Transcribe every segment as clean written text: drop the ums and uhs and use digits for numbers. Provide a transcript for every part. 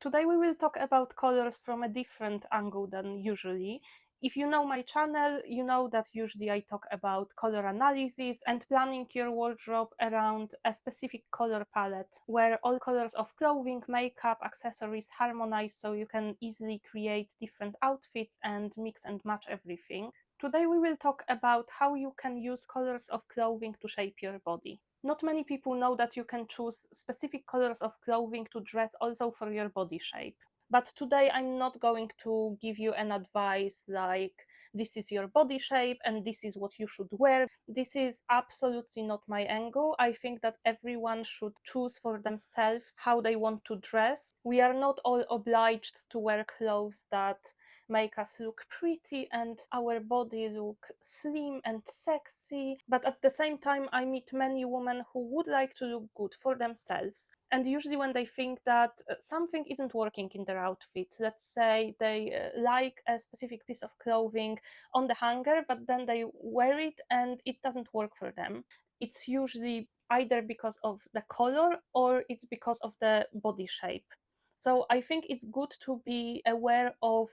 Today we will talk about colors from a different angle than usually. If you know my channel, you know that usually I talk about color analysis and planning your wardrobe around a specific color palette, where all colors of clothing, makeup, accessories harmonize so you can easily create different outfits and mix and match everything. Today we will talk about how you can use colors of clothing to shape your body. Not many people know that you can choose specific colors of clothing to dress also for your body shape. But today I'm not going to give you an advice like this is your body shape and this is what you should wear. This is absolutely not my angle. I think that everyone should choose for themselves how they want to dress. We are not all obliged to wear clothes that make us look pretty and our body look slim and sexy, but at the same time I meet many women who would like to look good for themselves. And usually when they think that something isn't working in their outfit, let's say they like a specific piece of clothing on the hanger, but then they wear it and it doesn't work for them, it's usually either because of the color or it's because of the body shape. So I think it's good to be aware of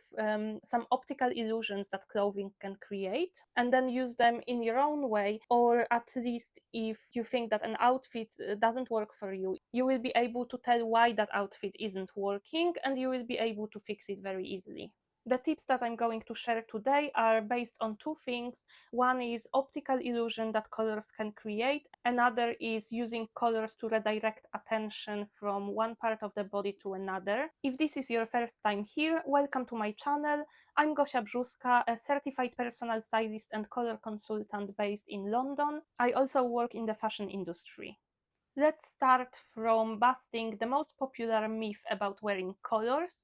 some optical illusions that clothing can create and then use them in your own way, or at least if you think that an outfit doesn't work for you, you will be able to tell why that outfit isn't working and you will be able to fix it very easily. The tips that I'm going to share today are based on two things. One is optical illusion that colors can create. Another is using colors to redirect attention from one part of the body to another. If this is your first time here, welcome to my channel. I'm Gosia, a certified personal stylist and color consultant based in London. I also work in the fashion industry. Let's start from busting the most popular myth about wearing colors,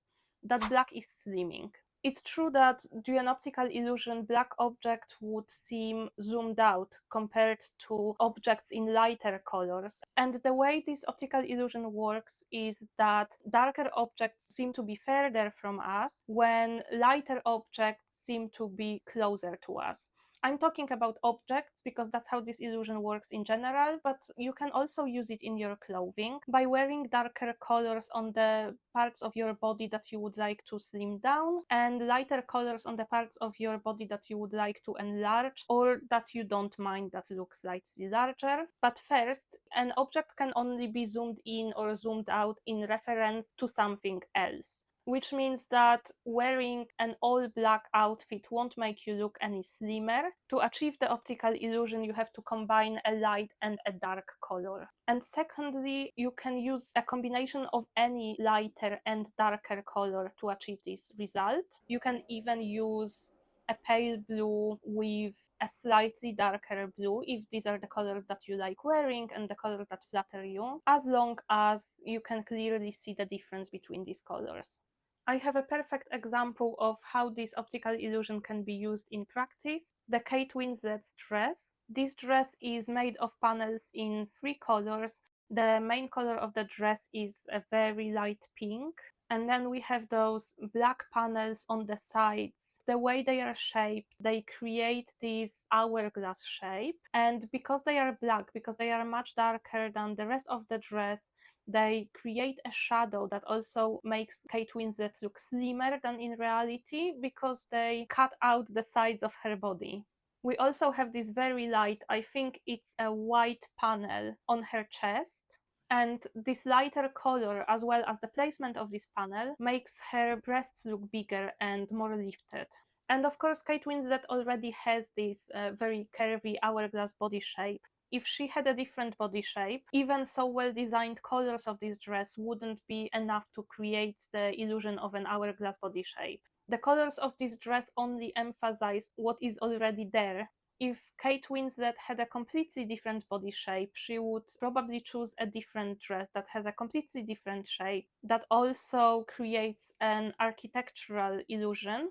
that black is slimming. It's true that due to an optical illusion, black objects would seem zoomed out compared to objects in lighter colors. And the way this optical illusion works is that darker objects seem to be further from us, when lighter objects seem to be closer to us. I'm talking about objects because that's how this illusion works in general, but you can also use it in your clothing by wearing darker colors on the parts of your body that you would like to slim down and lighter colors on the parts of your body that you would like to enlarge or that you don't mind that look slightly larger. But first, an object can only be zoomed in or zoomed out in reference to something else, which means that wearing an all-black outfit won't make you look any slimmer. To achieve the optical illusion, you have to combine a light and a dark color. And secondly, you can use a combination of any lighter and darker color to achieve this result. You can even use a pale blue with a slightly darker blue if these are the colors that you like wearing and the colors that flatter you, as long as you can clearly see the difference between these colors. I have a perfect example of how this optical illusion can be used in practice. The Kate Winslet's dress. This dress is made of panels in three colors. The main color of the dress is a very light pink. And then we have those black panels on the sides. The way they are shaped, they create this hourglass shape. And because they are black, because they are much darker than the rest of the dress, they create a shadow that also makes Kate Winslet look slimmer than in reality because they cut out the sides of her body. We also have this very light, I think it's a white panel on her chest. And this lighter color, as well as the placement of this panel, makes her breasts look bigger and more lifted. And of course, Kate Winslet already has this very curvy hourglass body shape. If she had a different body shape, even so well-designed colors of this dress wouldn't be enough to create the illusion of an hourglass body shape. The colors of this dress only emphasize what is already there. If Kate Winslet had a completely different body shape, she would probably choose a different dress that has a completely different shape, that also creates an architectural illusion.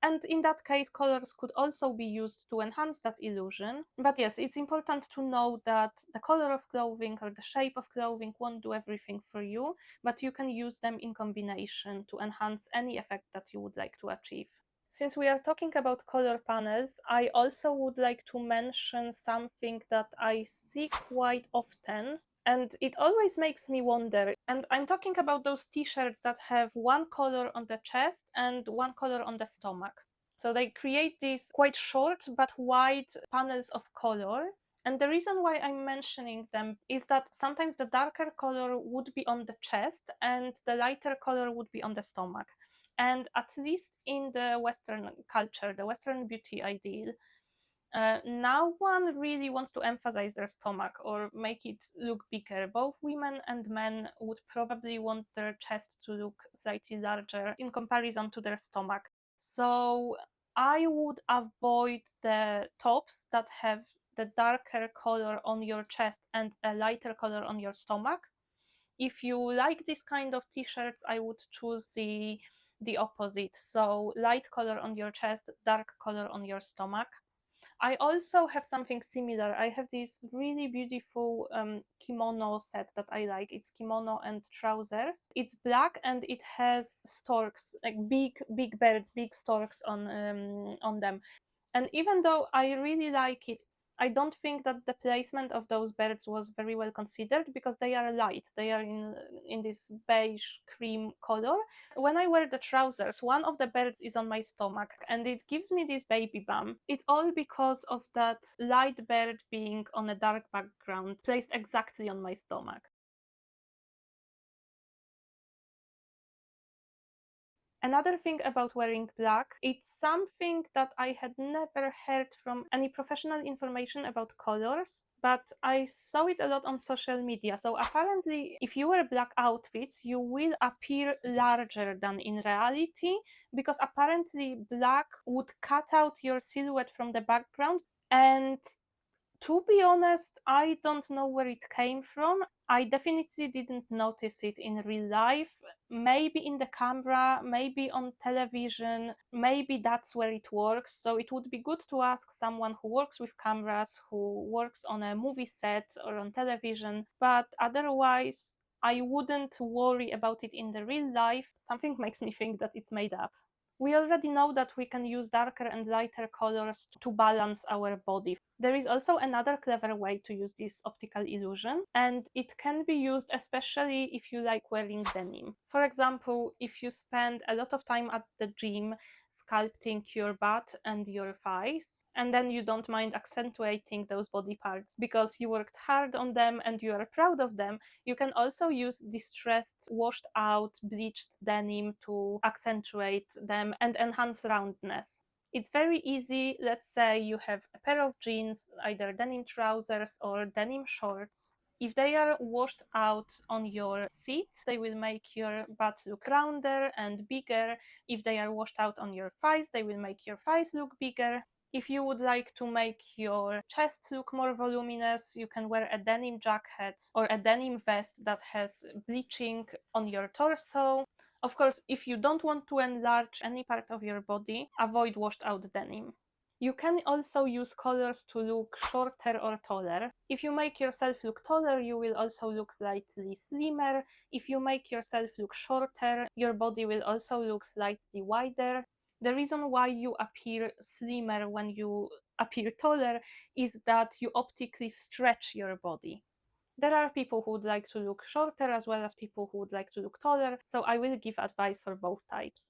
And in that case, colors could also be used to enhance that illusion. But yes, it's important to know that the color of clothing or the shape of clothing won't do everything for you, but you can use them in combination to enhance any effect that you would like to achieve. Since we are talking about color panels, I also would like to mention something that I see quite often. And it always makes me wonder. And I'm talking about those t-shirts that have one color on the chest and one color on the stomach. So they create these quite short but wide panels of color. And the reason why I'm mentioning them is that sometimes the darker color would be on the chest and the lighter color would be on the stomach. And at least in the Western culture, the Western beauty ideal, no one really wants to emphasize their stomach or make it look bigger. Both women and men would probably want their chest to look slightly larger in comparison to their stomach. So I would avoid the tops that have the darker color on your chest and a lighter color on your stomach. If you like this kind of t-shirts, I would choose the opposite. So light color on your chest, dark color on your stomach. I also have something similar. I have this really beautiful kimono set that I like. It's kimono and trousers. It's black and it has storks, like big birds, big storks on them. And even though I really like it, I don't think that the placement of those birds was very well considered because they are light. They are in this beige cream color. When I wear the trousers, one of the birds is on my stomach and it gives me this baby bum. It's all because of that light bird being on a dark background placed exactly on my stomach. Another thing about wearing black, it's something that I had never heard from any professional information about colors, but I saw it a lot on social media. So apparently, if you wear black outfits, you will appear larger than in reality because apparently black would cut out your silhouette from the background. And to be honest, I don't know where it came from. I definitely didn't notice it in real life. Maybe in the camera, maybe on television, maybe that's where it works. So it would be good to ask someone who works with cameras, who works on a movie set or on television. But otherwise, I wouldn't worry about it in the real life. Something makes me think that it's made up. We already know that we can use darker and lighter colors to balance our body. There is also another clever way to use this optical illusion, and it can be used especially if you like wearing denim. For example, if you spend a lot of time at the gym sculpting your butt and your thighs, and then you don't mind accentuating those body parts because you worked hard on them and you are proud of them, you can also use distressed, washed out, bleached denim to accentuate them and enhance roundness. It's very easy. Let's say you have a pair of jeans, either denim trousers or denim shorts. If they are washed out on your seat, they will make your butt look rounder and bigger. If they are washed out on your thighs, they will make your thighs look bigger. If you would like to make your chest look more voluminous, you can wear a denim jacket or a denim vest that has bleaching on your torso. Of course, if you don't want to enlarge any part of your body, avoid washed out denim. You can also use colors to look shorter or taller. If you make yourself look taller, you will also look slightly slimmer. If you make yourself look shorter, your body will also look slightly wider. The reason why you appear slimmer when you appear taller is that you optically stretch your body. There are people who would like to look shorter as well as people who would like to look taller, so I will give advice for both types.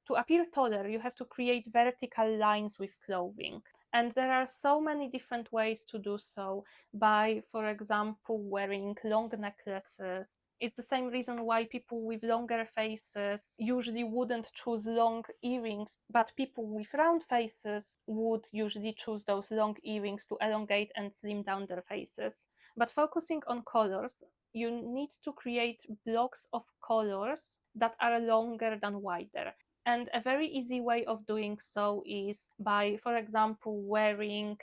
To appear taller, you have to create vertical lines with clothing. And there are so many different ways to do so by, for example, wearing long necklaces. It's the same reason why people with longer faces usually wouldn't choose long earrings, but people with round faces would usually choose those long earrings to elongate and slim down their faces. But focusing on colors, you need to create blocks of colors that are longer than wider. And a very easy way of doing so is by, for example, wearing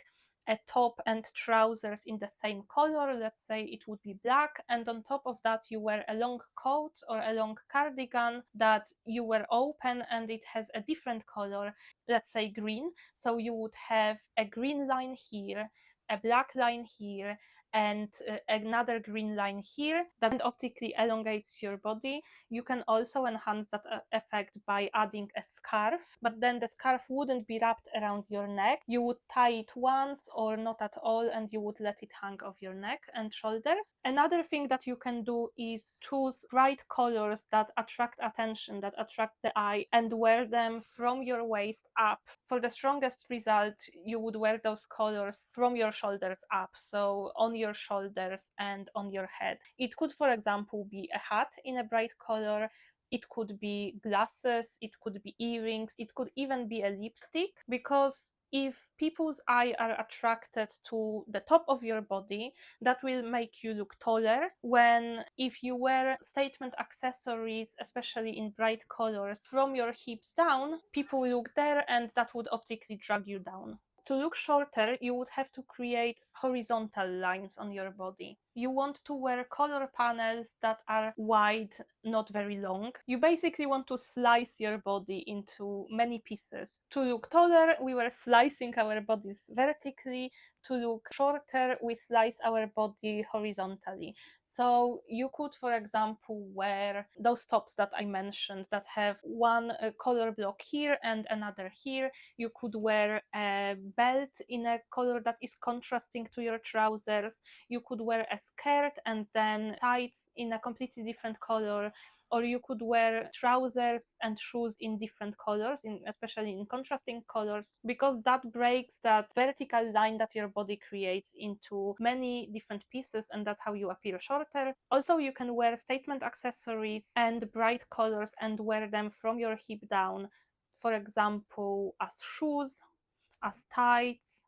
a top and trousers in the same color. Let's say it would be black, and on top of that, you wear a long coat or a long cardigan that you wear open and it has a different color, let's say green. So you would have a green line here, a black line here, and another green line here that optically elongates your body. You can also enhance that effect by adding a scarf, but then the scarf wouldn't be wrapped around your neck. You would tie it once or not at all, and you would let it hang off your neck and shoulders. Another thing that you can do is choose bright colors that attract attention, that attract the eye, and wear them from your waist up. For the strongest result, you would wear those colors from your shoulders up, so on your shoulders and on your head. It could, for example, be a hat in a bright color. It could be glasses, it could be earrings, it could even be a lipstick, because if people's eye are attracted to the top of your body, that will make you look taller. When if you wear statement accessories, especially in bright colors, from your hips down, people look there and that would optically drag you down. To look shorter, you would have to create horizontal lines on your body. You want to wear color panels that are wide, not very long. You basically want to slice your body into many pieces. To look taller, we were slicing our bodies vertically. To look shorter, we slice our body horizontally. So you could, for example, wear those tops that I mentioned that have one color block here and another here. You could wear a belt in a color that is contrasting to your trousers. You could wear a skirt and then tights in a completely different color, or you could wear trousers and shoes in different colors, especially in contrasting colors, because that breaks that vertical line that your body creates into many different pieces, and that's how you appear shorter. Also, you can wear statement accessories and bright colors and wear them from your hip down, for example, as shoes, as tights,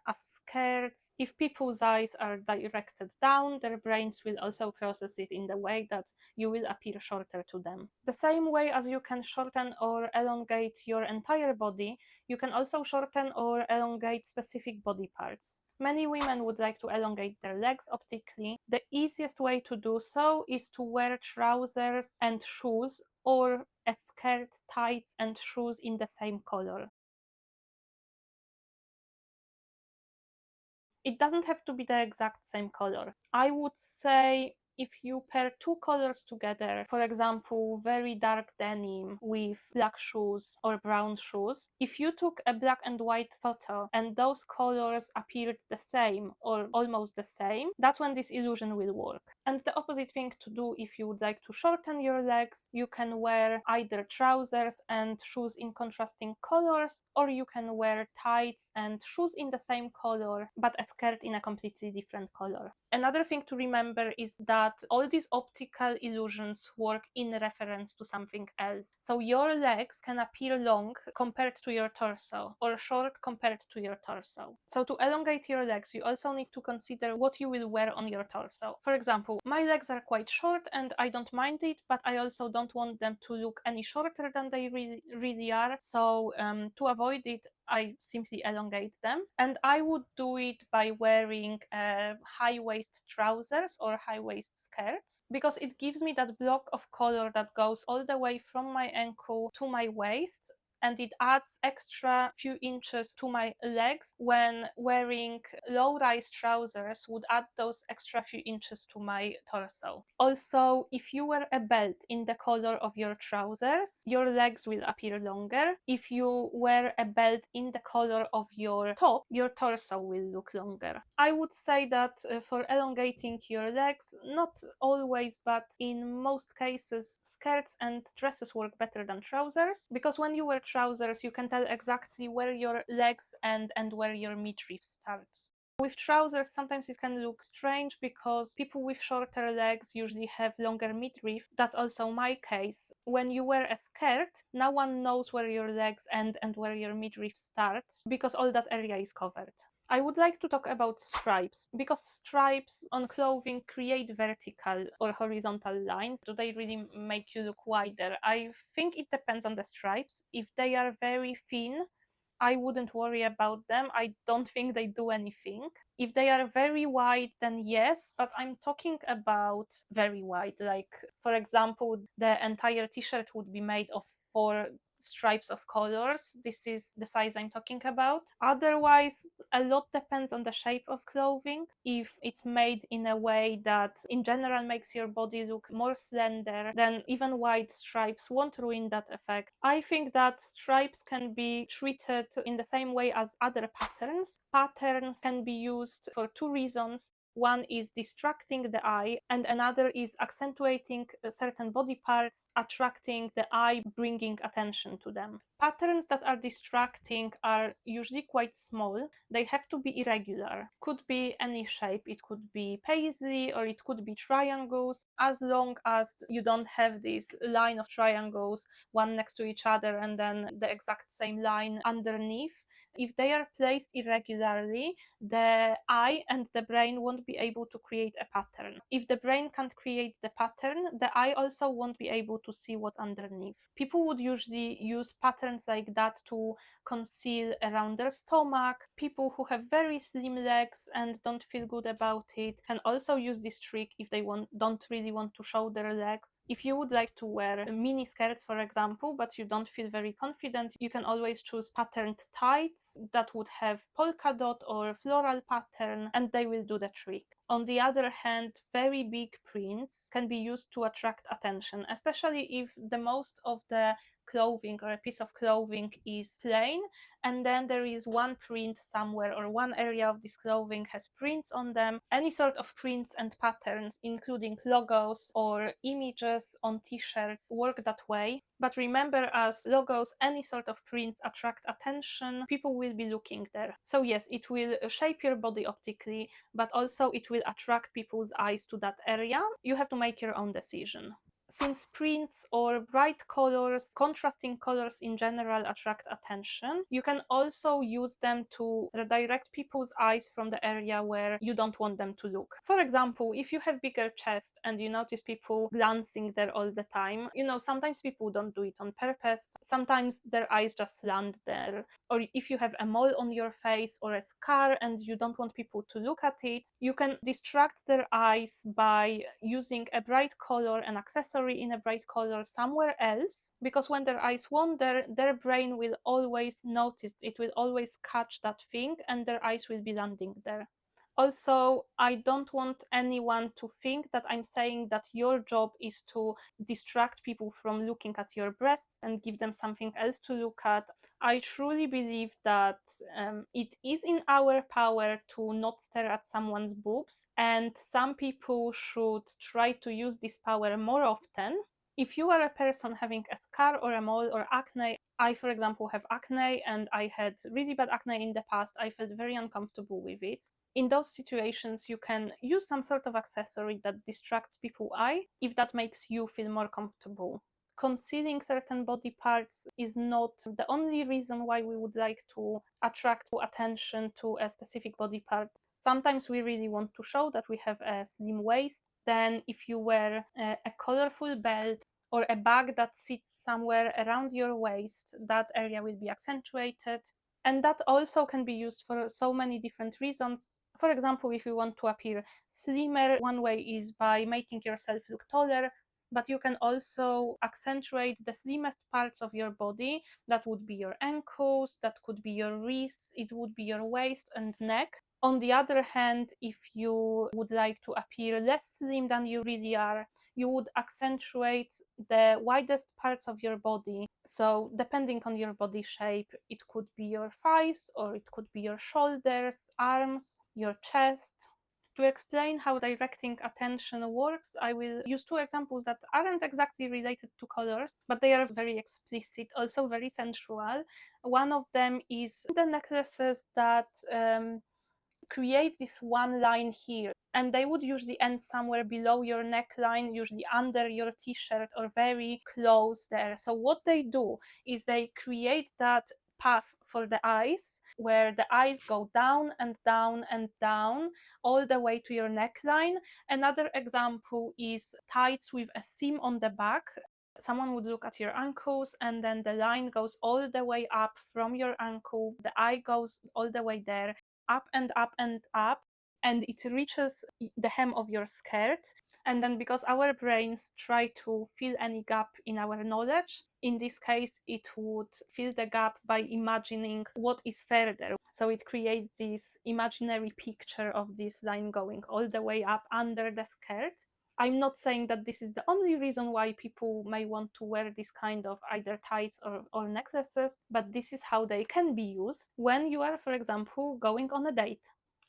as skirts. If people's eyes are directed down, their brains will also process it in the way that you will appear shorter to them. The same way as you can shorten or elongate your entire body, you can also shorten or elongate specific body parts. Many women would like to elongate their legs optically. The easiest way to do so is to wear trousers and shoes, or a skirt, tights, and shoes in the same color. It doesn't have to be the exact same color. I would say if you pair two colors together, for example, very dark denim with black shoes or brown shoes, if you took a black and white photo and those colors appeared the same or almost the same, that's when this illusion will work. And the opposite thing to do if you would like to shorten your legs, you can wear either trousers and shoes in contrasting colors, or you can wear tights and shoes in the same color, but a skirt in a completely different color. Another thing to remember is that all these optical illusions work in reference to something else. So your legs can appear long compared to your torso, or short compared to your torso. So to elongate your legs, you also need to consider what you will wear on your torso. For example, my legs are quite short and I don't mind it, but I also don't want them to look any shorter than they really are. So to avoid it, I simply elongate them, and I would do it by wearing high waist trousers or high waist skirts, because it gives me that block of color that goes all the way from my ankle to my waist, and it adds extra few inches to my legs. When wearing low-rise trousers would add those extra few inches to my torso. Also, if you wear a belt in the color of your trousers, your legs will appear longer. If you wear a belt in the color of your top, your torso will look longer. I would say that for elongating your legs, not always, but in most cases, skirts and dresses work better than trousers, because when you wear trousers, you can tell exactly where your legs end and where your midriff starts. With trousers, sometimes it can look strange because people with shorter legs usually have longer midriff. That's also my case. When you wear a skirt, no one knows where your legs end and where your midriff starts, because all that area is covered. I would like to talk about stripes, because stripes on clothing create vertical or horizontal lines. Do they really make you look wider? I think it depends on the stripes. If they are very thin, I wouldn't worry about them. I don't think they do anything. If they are very wide, then yes, but I'm talking about very wide. Like, for example, the entire t-shirt would be made of 4 stripes of colors. This is the size I'm talking about. Otherwise, a lot depends on the shape of clothing. If it's made in a way that in general makes your body look more slender, then even wide stripes won't ruin that effect. I think that stripes can be treated in the same way as other patterns. Patterns can be used for two reasons. One is distracting the eye, and another is accentuating certain body parts, attracting the eye, bringing attention to them. Patterns that are distracting are usually quite small. They have to be irregular. Could be any shape. It could be paisley or it could be triangles, as long as you don't have this line of triangles, one next to each other, and then the exact same line underneath. If they are placed irregularly, the eye and the brain won't be able to create a pattern. If the brain can't create the pattern, the eye also won't be able to see what's underneath. People would usually use patterns like that to conceal around their stomach. People who have very slim legs and don't feel good about it can also use this trick if they don't really want to show their legs. If you would like to wear mini skirts, for example, but you don't feel very confident, you can always choose patterned tights that would have polka dot or floral pattern, and they will do the trick. On the other hand, very big prints can be used to attract attention, especially if the most of the clothing or a piece of clothing is plain, and then there is one print somewhere or one area of this clothing has prints on them. Any sort of prints and patterns, including logos or images on t-shirts, work that way. But remember, as logos, any sort of prints attract attention, people will be looking there. So yes, it will shape your body optically, but also it will attract people's eyes to that area. You have to make your own decision. Since prints or bright colors, contrasting colors in general attract attention, you can also use them to redirect people's eyes from the area where you don't want them to look. For example, if you have bigger chest and you notice people glancing there all the time, sometimes people don't do it on purpose, sometimes their eyes just land there. Or if you have a mole on your face or a scar and you don't want people to look at it, you can distract their eyes by using a bright color, an accessory in a bright color somewhere else, because when their eyes wander, their brain will always notice, it will always catch that thing, and their eyes will be landing there. Also, I don't want anyone to think that I'm saying that your job is to distract people from looking at your breasts and give them something else to look at. I truly believe that it is in our power to not stare at someone's boobs, and some people should try to use this power more often. If you are a person having a scar or a mole or acne, I, for example, have acne and I had really bad acne in the past, I felt very uncomfortable with it. In those situations, you can use some sort of accessory that distracts people's eye if that makes you feel more comfortable. Concealing certain body parts is not the only reason why we would like to attract attention to a specific body part. Sometimes we really want to show that we have a slim waist. Then if you wear a colorful belt or a bag that sits somewhere around your waist, that area will be accentuated. And that also can be used for so many different reasons. For example, if you want to appear slimmer, one way is by making yourself look taller, but you can also accentuate the slimmest parts of your body. That would be your ankles, that could be your wrists, it would be your waist and neck. On the other hand, if you would like to appear less slim than you really are, you would accentuate the widest parts of your body. So depending on your body shape, it could be your thighs or it could be your shoulders, arms, your chest. To explain how directing attention works, I will use two examples that aren't exactly related to colors, but they are very explicit, also very sensual. One of them is the necklaces that create this one line here, and they would usually end somewhere below your neckline, usually under your t-shirt or very close there. So what they do is they create that path for the eyes, where the eyes go down and down and down all the way to your neckline. Another example is tights with a seam on the back. Someone would look at your ankles and then the line goes all the way up from your ankle, the eye goes all the way there, up and up and up, and it reaches the hem of your skirt. And then because our brains try to fill any gap in our knowledge, in this case, it would fill the gap by imagining what is further. So it creates this imaginary picture of this line going all the way up under the skirt. I'm not saying that this is the only reason why people may want to wear this kind of either tights or necklaces, but this is how they can be used when you are, for example, going on a date.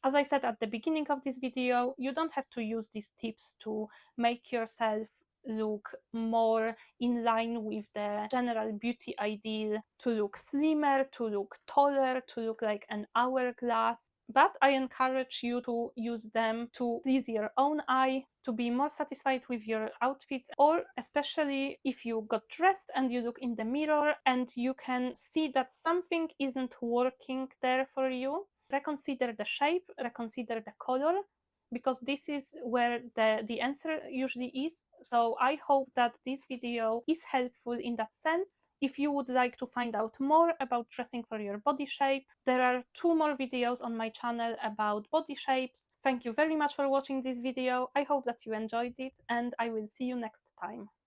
As I said at the beginning of this video, you don't have to use these tips to make yourself look more in line with the general beauty ideal, to look slimmer, to look taller, to look like an hourglass. But I encourage you to use them to please your own eye, to be more satisfied with your outfits, or especially if you got dressed and you look in the mirror and you can see that something isn't working there for you. Reconsider the shape, reconsider the color, because this is where the answer usually is. So I hope that this video is helpful in that sense. If you would like to find out more about dressing for your body shape, there are 2 more videos on my channel about body shapes. Thank you very much for watching this video. I hope that you enjoyed it, and I will see you next time.